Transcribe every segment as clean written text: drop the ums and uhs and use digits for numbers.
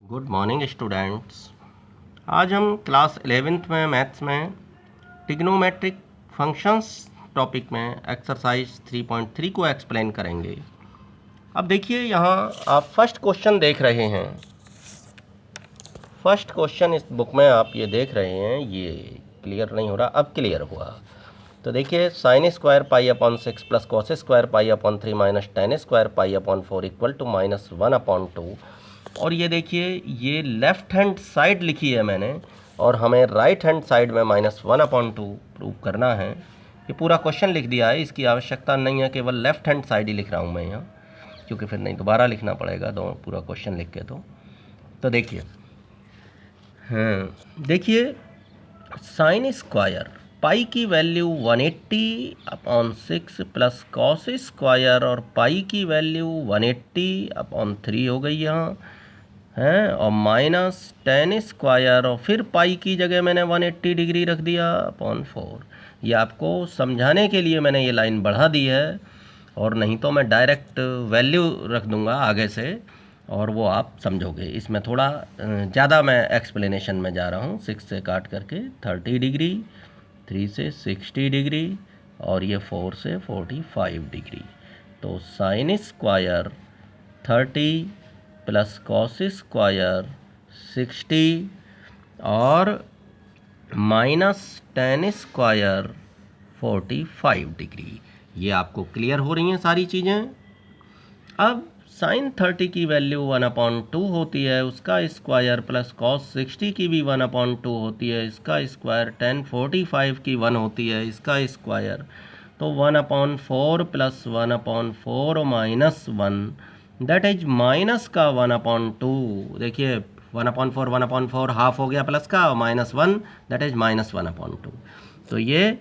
Good morning students. आज हम class 11th में मैथ्स में ट्रिग्नोमेट्रिक फंक्शंस टॉपिक में एक्सरसाइज 3.3 को एक्सप्लेन करेंगे। अब देखिए, यहाँ आप फर्स्ट क्वेश्चन देख रहे हैं। फर्स्ट क्वेश्चन इस बुक में आप ये देख रहे हैं, ये क्लियर नहीं हो रहा, अब क्लियर हुआ। तो देखिए, sine square pi upon 6 plus cos square pi upon 3 minus tan square pi upon 4 equal to -1/2। और ये देखिए, ये लेफ्ट हैंड साइड लिखी है मैंने, और हमें राइट हैंड साइड में -1/2 प्रूव करना है। ये पूरा क्वेश्चन लिख दिया है, इसकी आवश्यकता नहीं है, केवल लेफ्ट हैंड साइड ही लिख रहा हूँ मैं यहाँ, क्योंकि फिर नहीं दोबारा लिखना पड़ेगा दो पूरा क्वेश्चन लिख के। तो देखिए, देखिए, साइन स्क्वायर पाई की वैल्यू 180/6 प्लस कॉस स्क्वायर और पाई की वैल्यू 180/3 हो गई यहाँ है, और माइनस टेन स्क्वायर और फिर पाई की जगह मैंने 180 डिग्री रख दिया अपॉन 4। ये आपको समझाने के लिए मैंने ये लाइन बढ़ा दी है, और नहीं तो मैं डायरेक्ट वैल्यू रख दूंगा आगे से और वो आप समझोगे। इसमें थोड़ा ज़्यादा मैं एक्सप्लेनेशन में जा रहा हूँ। 6 से काट करके 30 डिग्री, 3 से 60 डिग्री और ये 4 से 45 डिग्री। तो sine square 30 plus cos square 60 और माइनस टेन स्क्वायर 45 डिग्री। ये आपको क्लियर हो रही हैं सारी चीज़ें। अब साइन 30 की वैल्यू 1/2 होती है, उसका स्क्वायर, प्लस कॉस 60 की भी 1/2 होती है, इसका स्क्वायर, टेन 45 की 1 होती है, इसका स्क्वायर। तो 1/4 plus 1/4 minus 1, that is minus का 1/2। देखिए, 1/4 1/4 हाफ हो गया प्लस का, और -1 दैट इज -1/2। तो ये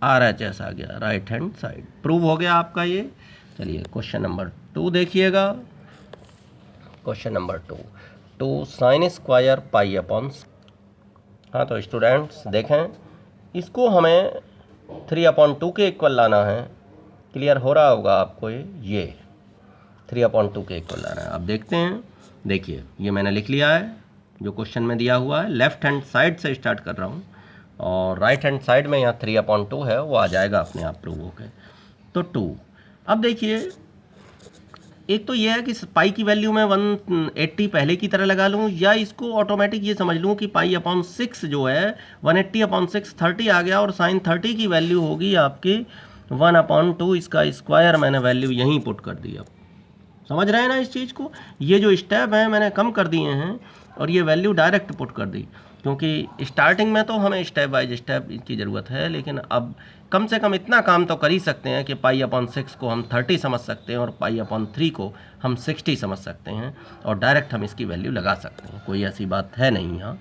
RHS आ गया, राइट हैंड साइड। प्रूव हो गया आपका ये। चलिए क्वेश्चन नंबर 2 देखिएगा। Question number 2 sign square pi upon. हाँ, तो स्टूडेंट्स देखें, इसको हमें 3/2 के इक्वल लाना है। क्लियर हो रहा होगा आपको ये 3/2 के इक्वल लाना है। अब देखते हैं। देखिए, ये मैंने लिख लिया है जो क्वेश्चन में दिया हुआ है। लेफ्ट हैंड साइड से स्टार्ट कर रहा हूँ, और राइट हैंड साइड में यहाँ 3/2 है, वो आ जाएगा अपने आप प्रूव होके। तो 2। अब देखिए, एक तो ये है कि पाई की वैल्यू में 180 पहले की तरह लगा लूँ, या इसको ऑटोमेटिक ये समझ लूँ कि पाई अपॉन 6 जो है 180/6 30 आ गया, और साइन 30 की वैल्यू होगी आपकी 1/2, इसका स्क्वायर मैंने वैल्यू यहीं पुट कर दी। अब समझ रहे हैं ना इस चीज़ को। ये जो स्टेप हैं मैंने कम कर दिए हैं, और ये वैल्यू डायरेक्ट पुट कर दी, क्योंकि स्टार्टिंग में तो हमें स्टेप बाय स्टेप की ज़रूरत है, लेकिन अब कम से कम इतना काम तो कर ही सकते हैं कि पाई/6 को हम 30 समझ सकते हैं, और पाई/3 को हम 60 समझ सकते हैं, और डायरेक्ट हम इसकी वैल्यू लगा सकते हैं। कोई ऐसी बात है नहीं यहाँ।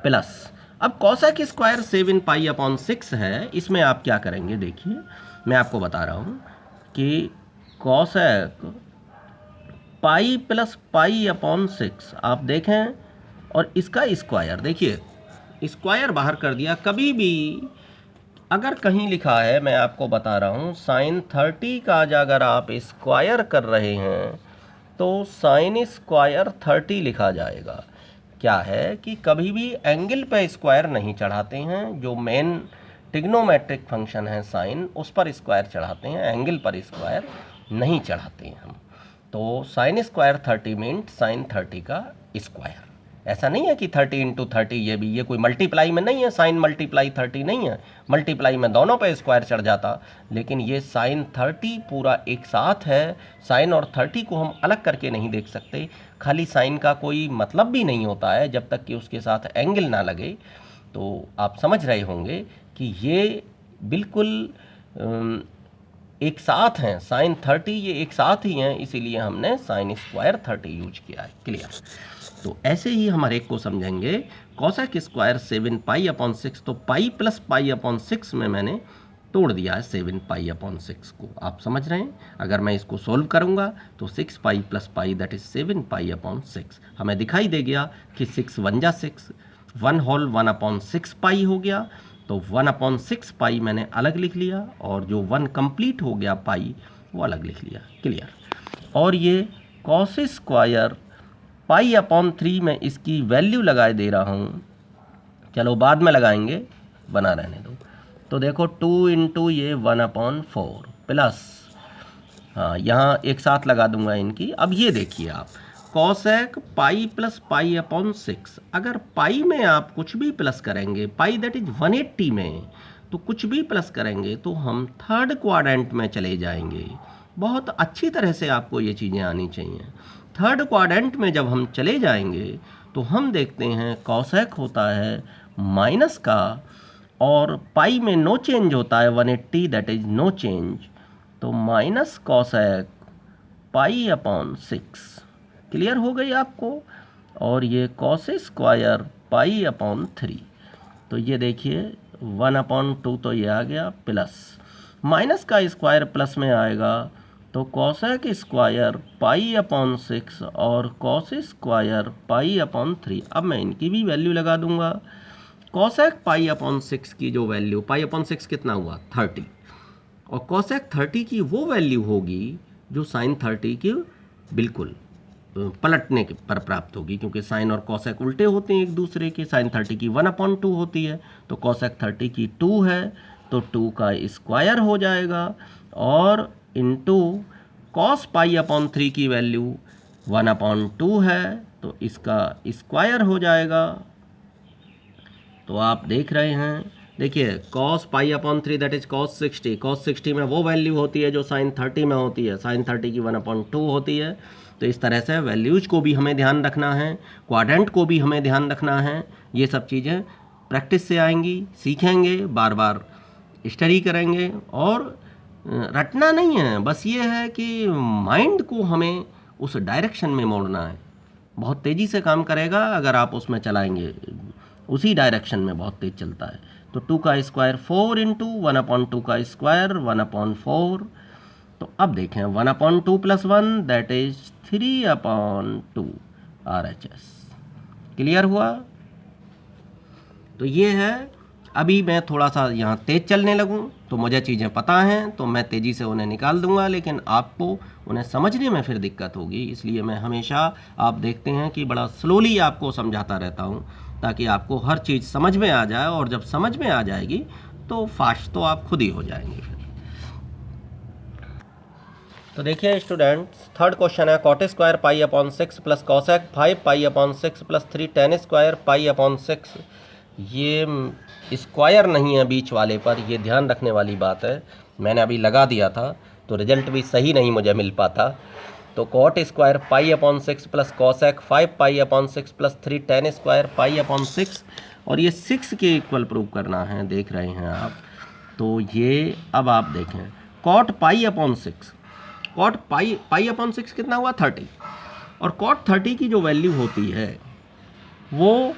प्लस अब कॉसेक स्क्वायर 7 पाई/6 है, इसमें आप क्या करेंगे। देखिए, मैं आपको बता रहा हूँ कि कॉसेक पाई प्लस पाई/6 आप देखें, और इसका स्क्वायर, देखिए स्क्वायर बाहर कर दिया। कभी भी अगर कहीं लिखा है, मैं आपको बता रहा हूँ, साइन 30 का अगर आप स्क्वायर कर रहे हैं तो साइन स्क्वायर 30 लिखा जाएगा। क्या है कि कभी भी एंगल पे स्क्वायर नहीं चढ़ाते हैं। जो मेन ट्रिग्नोमेट्रिक फंक्शन है साइन, उस पर स्क्वायर चढ़ाते हैं, एंगल पर स्क्वायर नहीं चढ़ाते हैं हम। तो साइन स्क्वायर 30 मीन्स साइन 30 का स्क्वायर। ऐसा नहीं है कि 30 × 30, ये कोई मल्टीप्लाई में नहीं है, साइन मल्टीप्लाई 30 नहीं है। मल्टीप्लाई में दोनों पे स्क्वायर चढ़ जाता, लेकिन ये साइन 30 पूरा एक साथ है। साइन और 30 को हम अलग करके नहीं देख सकते। खाली साइन का कोई मतलब भी नहीं होता है जब तक कि उसके साथ एंगल ना लगे। तो आप समझ रहे होंगे कि ये बिल्कुल एक साथ हैं। साइन 30 ये एक साथ ही हैं, इसीलिए हमने साइन स्क्वायर 30 यूज किया है। क्लियर। तो ऐसे ही हम हर एक को समझेंगे। कॉसेक स्क्वायर 7 पाई/6, तो पाई प्लस पाई/6 में मैंने तोड़ दिया है 7 पाई/6 को। आप समझ रहे हैं। अगर मैं इसको सोल्व करूंगा तो 6 pi plus pi that is 7 पाई/6 हमें दिखाई दे गया कि 6 1 जा 6, 1 होल 1/6 पाई हो गया। तो 1/6 पाई मैंने अलग लिख लिया, और जो 1 कंप्लीट हो गया पाई वो अलग लिख लिया। क्लियर। और ये कॉस स्क्वायर पाई अपॉन 3 में इसकी वैल्यू लगा दे रहा हूँ, चलो बाद में लगाएंगे, बना रहने दो। तो देखो 2 इंटू ये 1/4 प्लस, हाँ यहाँ एक साथ लगा दूंगा इनकी। अब ये देखिए आप, cosec pi plus pi upon 6, अगर पाई में आप कुछ भी प्लस करेंगे, पाई दैट इज 180 में तो कुछ भी प्लस करेंगे तो हम थर्ड क्वाड्रेंट में चले जाएंगे। बहुत अच्छी तरह से आपको ये चीज़ें आनी चाहिए। थर्ड क्वाड्रेंट में जब हम चले जाएंगे तो हम देखते हैं कॉसेक होता है माइनस का, और पाई में नो चेंज होता है 180 दैट इज नो चेंज, तो माइनस कॉसेक पाई अपॉन 6। क्लियर हो गई आपको। और ये कॉस स्क्वायर पाई अपॉन 3, तो ये देखिए 1/2 तो ये आ गया, प्लस माइनस का स्क्वायर प्लस में आएगा तो कॉसेक स्क्वायर पाई अपॉन 6 और कॉस स्क्वायर पाई अपॉन 3। अब मैं इनकी भी वैल्यू लगा दूंगा। कॉसेक पाई अपॉन 6 की जो वैल्यू, पाई अपॉन 6 कितना हुआ 30, और कॉसेक 30 की वो वैल्यू होगी जो साइन 30 की बिल्कुल पलटने पर प्राप्त होगी, क्योंकि साइन और कॉसेक उल्टे होते हैं एक दूसरे के। साइन 30 की 1/2 होती है, तो कॉसेक 30 की 2 है, तो 2 का स्क्वायर हो जाएगा, और इनटू कॉस पाई अपॉन 3 की वैल्यू 1/2 है, तो इसका स्क्वायर हो जाएगा। तो आप देख रहे हैं, देखिए cos pi upon 3 that is cos 60, cos 60 में वो वैल्यू होती है जो साइन 30 में होती है, साइन 30 की 1/2 होती है। तो इस तरह से वैल्यूज को भी हमें ध्यान रखना है, क्वाड्रेंट को भी हमें ध्यान रखना है। ये सब चीज़ें प्रैक्टिस से आएंगी, सीखेंगे, बार बार स्टडी करेंगे, और रटना नहीं है, बस ये है कि माइंड को हमें उस डायरेक्शन में मोड़ना है। बहुत तेज़ी से काम करेगा अगर आप उसमें चलाएंगे, उसी डायरेक्शन में बहुत तेज़ चलता है। तो 2 का स्क्वायर 4 इंटू 1/2 का स्क्वायर 1/4। तो अब देखें 1/2 plus 1 that is 3/2 RHS। Clear हुआ। तो ये है। अभी मैं थोड़ा सा यहाँ तेज़ चलने लगूँ तो मुझे चीज़ें पता हैं तो मैं तेज़ी से उन्हें निकाल दूंगा, लेकिन आपको उन्हें समझने में फिर दिक्कत होगी। इसलिए मैं हमेशा, आप देखते हैं कि बड़ा स्लोली आपको समझाता रहता हूँ, ताकि आपको हर चीज़ समझ में आ जाए, और जब समझ में आ जाएगी तो फास्ट तो आप खुद ही हो जाएंगे फिर। तो देखिए स्टूडेंट्स, थर्ड क्वेश्चन है cot square pi upon 6 plus cosec 5 pi upon 6 plus 3 tan square pi upon 6। ये स्क्वायर नहीं है बीच वाले पर, ये ध्यान रखने वाली बात है। मैंने अभी लगा दिया था तो रिजल्ट भी सही नहीं मुझे मिल पाता। तो cot square pi upon 6 plus cosec 5 pi upon 6 plus 3 tan square pi upon 6, और ये 6 के इक्वल प्रूव करना है, देख रहे हैं आप। तो ये अब आप देखें cot pi upon 6, cot pi upon 6 कितना हुआ 30, और कॉट 30 की जो वैल्यू होती है वो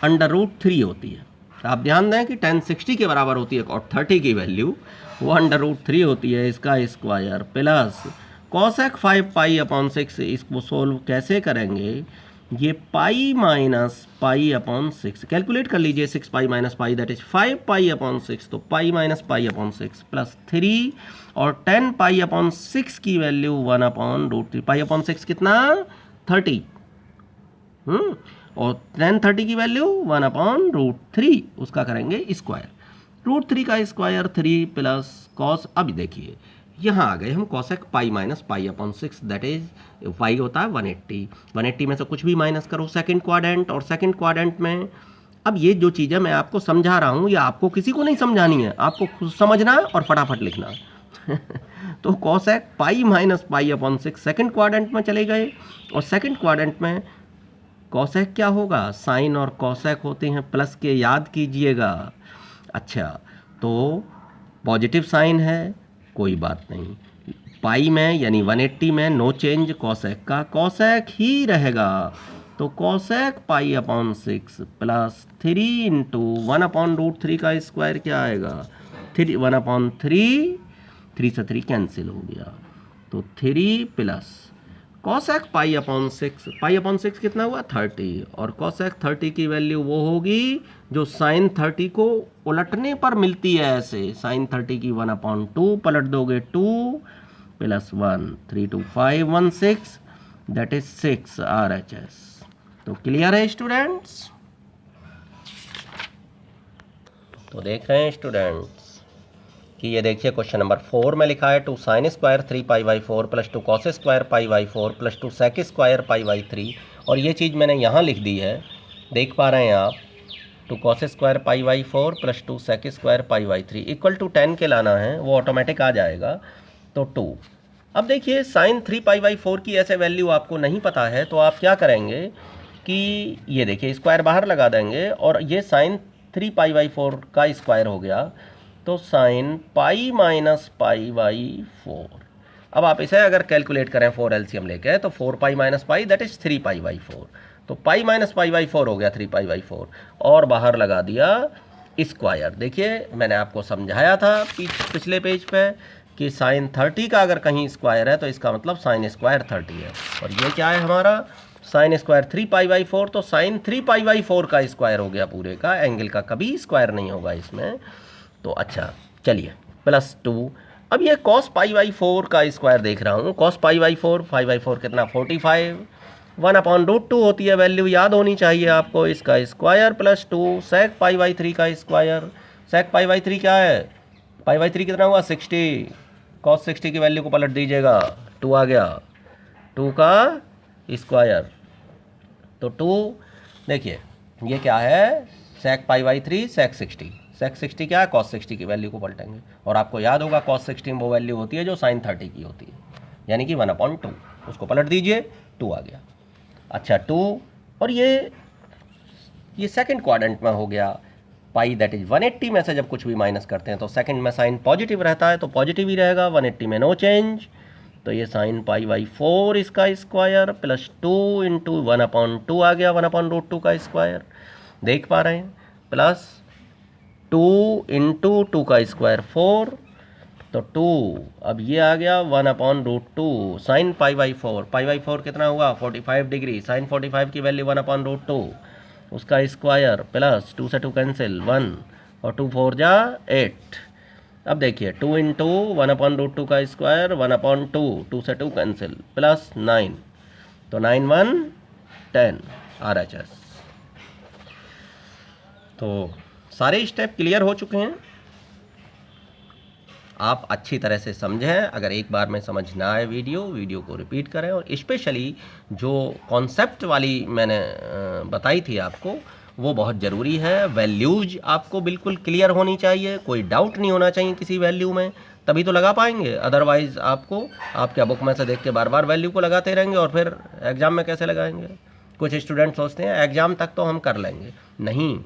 √3 होती है। आप ध्यान दें कि tan 60 के बराबर होती है कॉट 30 की वैल्यू, वो √3 होती है, इसका square plus cosec 5 pi upon 6। इसको सोल्व कैसे करेंगे, ये pi minus pi upon 6 calculate कर लीजिए, 6 pi minus pi that is 5 pi upon 6, तो pi minus pi upon 6 plus 3, और 10 पाई अपॉन 6 की वैल्यू 1/√3। पाई अपॉन 6 कितना 30, और 10/30 की वैल्यू 1/√3, उसका करेंगे स्क्वायर। √3 का स्क्वायर 3 प्लस कॉस। अब देखिए यहाँ आ गए हम cosec pi minus pi upon 6 that is pi होता है 180। 180 में से कुछ भी माइनस करो सेकंड क्वाड्रेंट, और सेकंड क्वाड्रेंट में अब ये जो चीज़ें मैं आपको समझा रहा हूँ ये आपको किसी को नहीं समझानी है, आपको खुद समझना है और फटाफट लिखना है। तो cosec pi minus pi upon 6 second quadrant में चले गए, और सेकंड क्वाड्रेंट में कॉसेक क्या होगा, साइन और कॉसेक होते हैं प्लस के, याद कीजिएगा। अच्छा, तो पॉजिटिव साइन है, कोई बात नहीं, पाई में यानी 180 में नो चेंज कॉसेक का, कॉसेक ही रहेगा। तो कॉसेक पाई अपॉन 6 प्लस 3 इंटू 1/√3 का स्क्वायर क्या आएगा 1/3, 3 से 3 कैंसिल हो गया, तो 3 प्लस कॉसेक पाई अपॉन 6, पाई अपॉन 6 कितना हुआ 30, और कॉसेक 30 की वैल्यू वो होगी जो साइन 30 को उलटने पर मिलती है, ऐसे साइन 30 की 1/2 पलट दोगे 2 प्लस 1, 3 2 5 1 6 दैट इज 6 RHS। तो क्लियर है स्टूडेंट्स? तो देख रहे हैं स्टूडेंट्स कि ये देखिए क्वेश्चन नंबर 4 में लिखा है 2 sin square 3π/4 plus 2 cos square π/4 plus 2 sec square π/3, और ये चीज़ मैंने यहाँ लिख दी है, देख पा रहे हैं आप। 2 cos square π/4 plus 2 sec square π/3 equal to 10 के लाना है, वो ऑटोमेटिक आ जाएगा। तो 2, अब देखिए sin 3π/4 की ऐसे वैल्यू आपको नहीं पता है, तो आप क्या करेंगे कि ये देखिए स्क्वायर बाहर लगा देंगे, और ये sin 3π/4 का स्क्वायर हो गया, तो sin पाई माइनस π/4। अब आप इसे अगर कैलकुलेट करें 4 एलसीएम लेके, तो 4π माइनस पाई दैट इज 3π/4, तो पाई माइनस π/4 हो गया 3π/4, और बाहर लगा दिया स्क्वायर। देखिए मैंने आपको समझाया था पिछले पेज पे कि sin 30 का अगर कहीं स्क्वायर है तो इसका मतलब sin स्क्वायर 30 है, और ये क्या है हमारा sin स्क्वायर 3π/4, तो sin 3π/4 का स्क्वायर हो गया पूरे का, एंगल का कभी स्क्वायर नहीं होगा इसमें। तो अच्छा चलिए प्लस 2, अब ये cos π/4 का स्क्वायर देख रहा हूँ, cos π/4 5/4 कितना 45, 1/√2 होती है, वैल्यू याद होनी चाहिए आपको, इसका स्क्वायर प्लस 2 sec π/3 का स्क्वायर। sec π/3 क्या है, π/3 कितना हुआ 60, cos 60 की वैल्यू को पलट दीजिएगा, 2 आ गया, 2 का स्क्वायर। तो 2 देखिए ये क्या है sec π/3 sec 60, sec 60 क्या है cos 60 की वैल्यू को पलटेंगे, और आपको याद होगा cos 60 वो वैल्यू होती है जो sin 30 की होती है, यानी कि 1/2, उसको पलट दीजिए, 2 आ गया। अच्छा 2, और ये सेकंड क्वाड्रेंट में हो गया, पाई दैट इज 180 में से जब कुछ भी माइनस करते हैं तो सेकंड में साइन पॉजिटिव रहता है, तो पॉजिटिव ही रहेगा, 180 में नो चेंज, तो ये sin π/4 इसका स्क्वायर प्लस 2 इंटू 1/2 आ गया, 1/√2 का स्क्वायर, देख पा रहे हैं, प्लस 2 इंटू 2 का स्क्वायर 4, तो 2, अब ये आ गया 1/√2 sin π/4, π/4 कितना हुआ 45 डिग्री, sin 45 की वैल्यू 1/√2 उसका स्क्वायर, प्लस 2 से 2 कैंसिल 1, और 2 4 जा 8। अब देखिए 2 इंटू 1/√2 का स्क्वायर 1/2, 2 से 2 कैंसिल, प्लस 9, तो 9 1 10 RHS। तो सारे स्टेप क्लियर हो चुके हैं, आप अच्छी तरह से समझें। अगर एक बार में समझ ना आए वीडियो को रिपीट करें, और स्पेशली जो कॉन्सेप्ट वाली मैंने बताई थी आपको वो बहुत ज़रूरी है। वैल्यूज आपको बिल्कुल क्लियर होनी चाहिए, कोई डाउट नहीं होना चाहिए किसी वैल्यू में, तभी तो लगा पाएंगे, अदरवाइज़ आपको आपके बुक में से देख के बार बार वैल्यू को लगाते रहेंगे और फिर एग्ज़ाम में कैसे लगाएंगे। कुछ स्टूडेंट सोचते हैं एग्ज़ाम तक तो हम कर लेंगे, नहीं,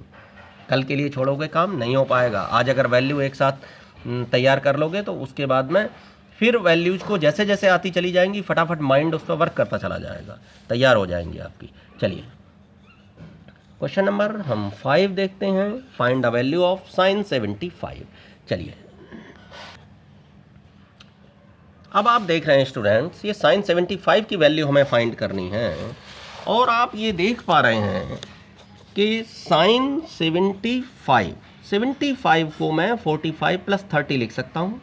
कल के लिए छोड़ोगे काम नहीं हो पाएगा। आज अगर वैल्यू एक साथ तैयार कर लोगे तो उसके बाद में फिर वैल्यूज को जैसे जैसे आती चली जाएंगी फटाफट माइंड उस पर वर्क करता चला जाएगा, तैयार हो जाएंगी आपकी। चलिए क्वेश्चन नंबर हम 5 देखते हैं, find the value of sin 75। चलिए अब आप देख रहे हैं स्टूडेंट्स, ये sin 75 की वैल्यू हमें फाइंड करनी है, और आप ये देख पा रहे हैं कि sin 75 को मैं 45 प्लस 30 लिख सकता हूँ,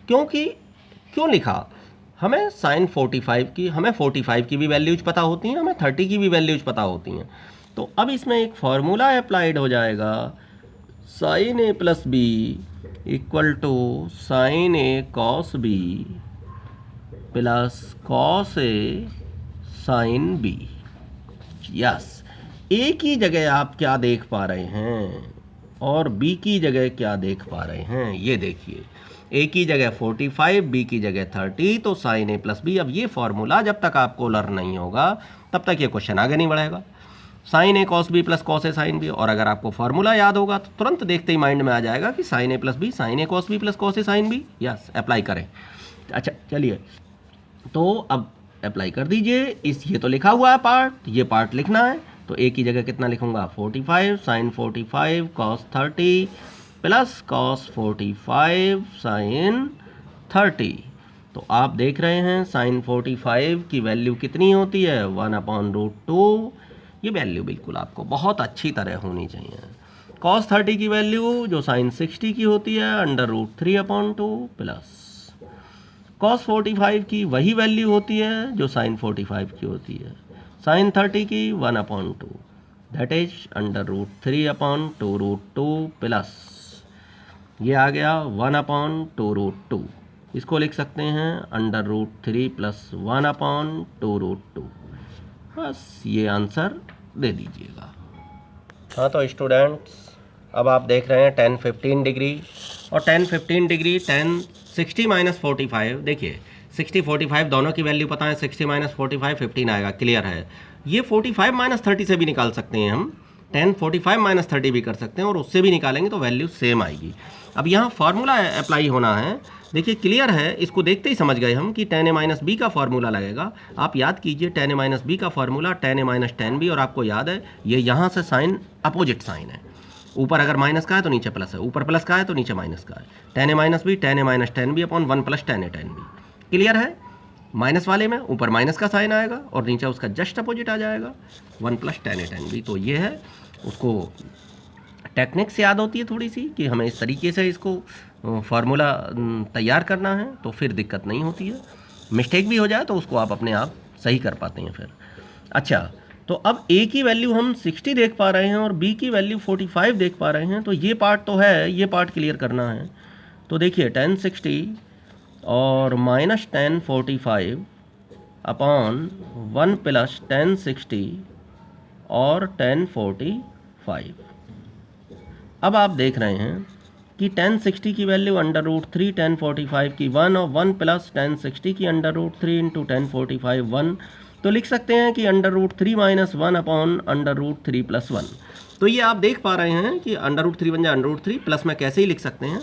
क्यों लिखा, हमें sin 45 की, हमें 45 की भी वैल्यूज पता होती हैं, हमें 30 की भी वैल्यूज पता होती हैं। तो अब इसमें एक फार्मूला अप्लाइड हो जाएगा, sin a plus B equal to sin a cos b plus cos a sin b। Yes, A की जगह आप क्या देख पा रहे हैं और बी की जगह क्या देख पा रहे हैं, ये देखिए, ए की जगह 45, बी की जगह 30, तो sin a प्लस बी। अब ये फॉर्मूला जब तक आपको लर्न नहीं होगा तब तक ये क्वेश्चन आगे नहीं बढ़ेगा। sin a cos b plus cos a sin b, और अगर आपको फॉर्मूला याद होगा तो तुरंत देखते ही माइंड में आ जाएगा कि sin a plus B, sin a cos b plus cos a sin b। Yes, apply करें। अच्छा चलिए, तो अब अप्लाई कर दीजिए। ये तो लिखा हुआ है पार्ट, ये पार्ट लिखना है, तो ए की जगह कितना लिखूंगा 45 sin 45 cos 30 plus cos 45 sin 30। तो आप देख रहे हैं sin 45 की वैल्यू कितनी होती है 1/√2, ये वैल्यू बिल्कुल आपको बहुत अच्छी तरह होनी चाहिए। cos 30 की वैल्यू जो sin 60 की होती है √3/2 प्लस cos 45 की वही वैल्यू होती है जो sin 45 की होती है साइन 30 की 1/2, दैट इज √3/2√2 प्लस ये आ गया 1/2√2। इसको लिख सकते हैं √3 + 1/2√2। बस ये आंसर दे दीजिएगा। हाँ तो स्टूडेंट्स अब आप देख रहे हैं 10 15 डिग्री और 10 15 डिग्री 10 60 - 45। देखिए 60 45 दोनों की वैल्यू पता है, 60 - 45 15 आएगा, क्लियर है। ये 45 - 30 से भी निकाल सकते हैं हम, 10 45 - 30 भी कर सकते हैं और उससे भी निकालेंगे तो वैल्यू सेम आएगी। अब यहाँ फार्मूला अप्लाई होना है, देखिए क्लियर है, इसको देखते ही समझ गए हम कि tan a - b का फार्मूला लगेगा। आप याद कीजिए tan a - b का formula tan a - tan b, और आपको याद है ये यहाँ से साइन अपोजिट साइन है, ऊपर अगर माइनस का है तो नीचे प्लस है, ऊपर प्लस का है तो नीचे माइनस का है। tan a - b tan a - tan b upon 1 + tan a tan b, clear है। माइनस वाले में ऊपर माइनस का साइन आएगा और नीचे उसका जस्ट अपोजिट आ जाएगा 1 + tan a tan b। तो ये है, उसको टेक्निक्स याद होती है थोड़ी सी कि हमें इस तरीके से इसको फार्मूला तैयार करना है, तो फिर दिक्कत नहीं होती है। मिस्टेक भी हो जाए तो उसको आप अपने आप सही कर पाते हैं फिर। अच्छा, तो अब a की वैल्यू हम 60 देख पा रहे हैं और b की वैल्यू 45 देख पा रहे हैं, तो ये पार्ट तो है, ये पार्ट क्लियर करना है। तो देखिए tan 60 और -tan 45 अपॉन 1 + tan 60 और tan 45। अब आप देख रहे हैं कि tan 60 की वैल्यू √3 tan 45 की 1 और 1 + tan 60 की √3 × tan 45 1। तो लिख सकते हैं कि √3 - 1 अपॉन √3 + 1। तो ये आप देख पा रहे हैं कि √3 बन जाए √3, प्लस में कैसे ही लिख सकते हैं।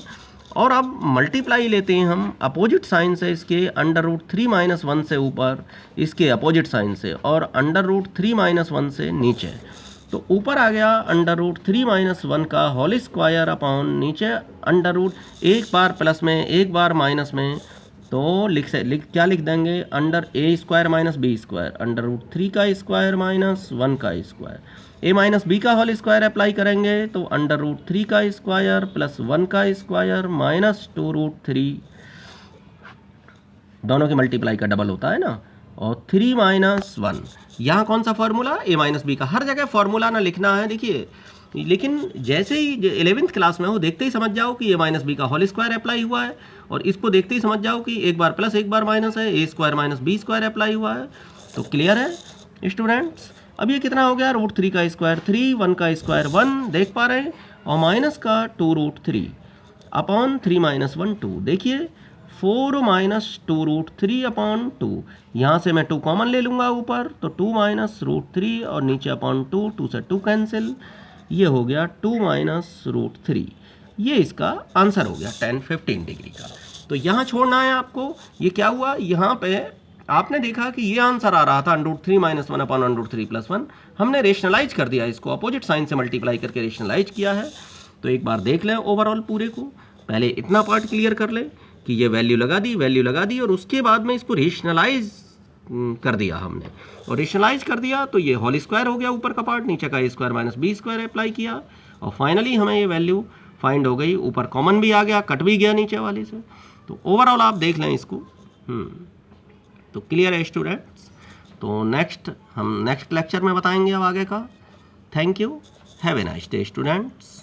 और अब मल्टीप्लाई लेते हैं हम अपोजिट साइन से, इसके √3 - 1 से ऊपर, इसके अपोजिट साइन से, और √3 - 1 से नीचे। तो ऊपर आ गया √3 - 1 का होल स्क्वायर अपॉन नीचे एक बार प्लस में एक बार माइनस में, तो क्या लिख देंगे a² - b² √3 का स्क्वायर माइनस 1 का स्क्वायर। a - b का होल स्क्वायर अप्लाई करेंगे तो √3 का स्क्वायर प्लस 1 का स्क्वायर माइनस 2√3, दोनों की मल्टीप्लाई का डबल होता है ना, और 3 - 1। यहाँ कौन सा फार्मूला, a - b का। हर जगह फार्मूला ना लिखना है, देखिए, लेकिन जैसे ही 11वीं क्लास में हो देखते ही समझ जाओ कि a - b का होल स्क्वायर अप्लाई हुआ है, और इसको देखते ही समझ जाओ कि एक बार प्लस एक बार माइनस है, a² - b² अप्लाई हुआ है। तो क्लियर है स्टूडेंट्स। अब ये कितना हो गया, √3 का स्क्वायर 3, 1 का स्क्वायर 1 देख पा रहे हैं, और माइनस का 2√3 अपॉन 3 - 1 2। देखिए 4 - 2√3 अपॉन 2, यहाँ से मैं 2 कॉमन ले लूँगा ऊपर, तो 2 - √3 और नीचे अपॉन 2, 2 से 2 कैंसिल, ये हो गया 2 - √3। ये इसका आंसर हो गया tan 15 डिग्री का। तो यहाँ छोड़ना है आपको। ये क्या हुआ, यहाँ पे आपने देखा कि ये आंसर आ रहा था √3 - 1 अपॉन √3 + 1, हमने रेशनलाइज कर दिया, इसको अपोजिट साइन से मल्टीप्लाई करके रेशनलाइज किया है। तो एक बार देख लें ओवरऑल पूरे को, पहले इतना पार्ट क्लियर कर ले कि ये वैल्यू लगा दी, और उसके बाद में इसको रेशनलाइज कर दिया हमने, और रेशनलाइज कर दिया तो ये होल स्क्वायर हो गया ऊपर का पार्ट, नीचे का a² - b² अप्लाई किया, और फाइनली हमें ये वैल्यू फाइंड हो गई। ऊपर कॉमन भी आ गया, कट भी गया नीचे वाले से। तो ओवरऑल आप देख लें इसको। तो क्लियर है स्टूडेंट्स। तो हम नेक्स्ट लेक्चर में बताएंगे अब आगे का। Thank you, have a nice day students.